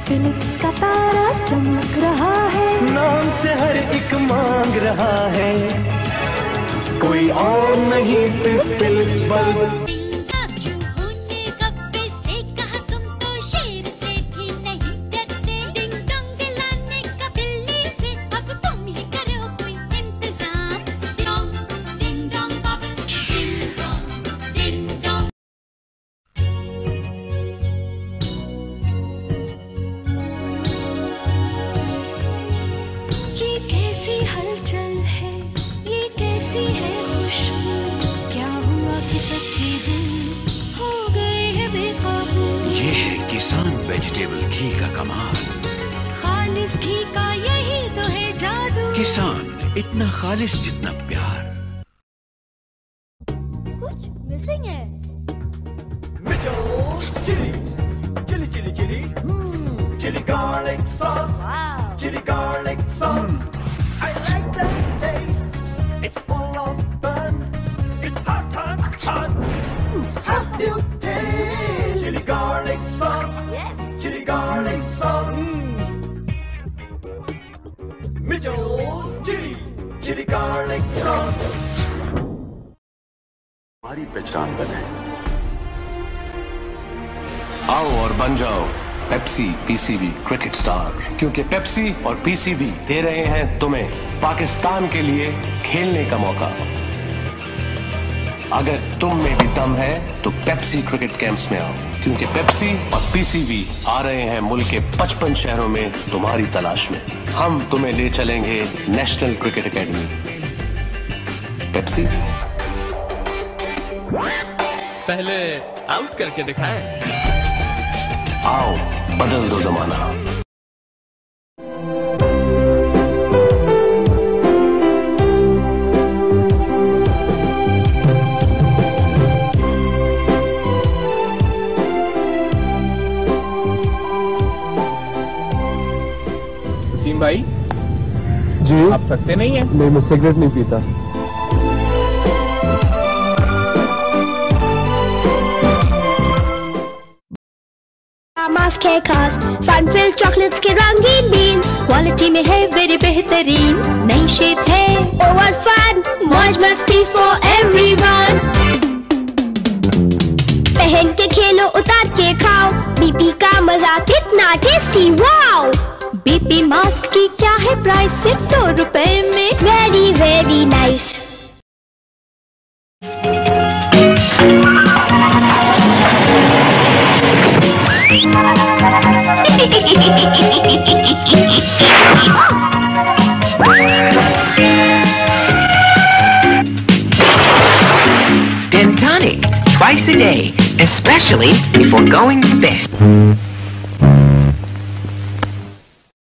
Philips का तारा चमक रहा है, नाम से हर एक मांग रहा है, कोई और नहीं सिर्फ फिलिप्स बल्ब। किसान वेजिटेबल घी का कमाल, खालिस घी का यही तो है जादू। किसान इतना खालिस जितना प्यार। कुछ मिसिंग है। Mitchell's chili, chili, chili, chili, chili garlic sauce, chili garlic sauce. I like the taste. It's full of fun. It's hot, hot, hot. How do you taste? Chili garlic sauce. Chili garlic sauce. Mitchell's chili, chili garlic sauce. हमारी पहचान बने। आओ और बन जाओ Pepsi PCB cricket star, क्योंकि Pepsi और PCB दे रहे हैं तुम्हें पाकिस्तान के लिए खेलने का मौका। अगर तुम में भी दम है तो पेप्सी क्रिकेट कैंप्स में आओ, क्योंकि पेप्सी और पीसीबी आ रहे हैं मुल्क के 55 शहरों में तुम्हारी तलाश में। हम तुम्हें ले चलेंगे नेशनल क्रिकेट एकेडमी। पेप्सी पहले आउट करके दिखाएं। आओ बदल दो जमाना। सीम भाई जी आप थकते नहीं हैं? नहीं, मैं सिगरेट नहीं पीता। मास्क है खास, फन फिल चॉकलेट्स के रंगीन बीन्स, क्वालिटी में है वेरी बेहतरीन, नई शेप है ओवर फन, मौज मस्ती फॉर एवरीवन। पहन के खेलो उतार के खाओ, बीपी का मजा कितना टेस्टी, वाओ। बीपी मास्क की क्या है प्राइस, सिर्फ 2 रुपए में, very very nice. Tonic, twice a day, especially before going to bed.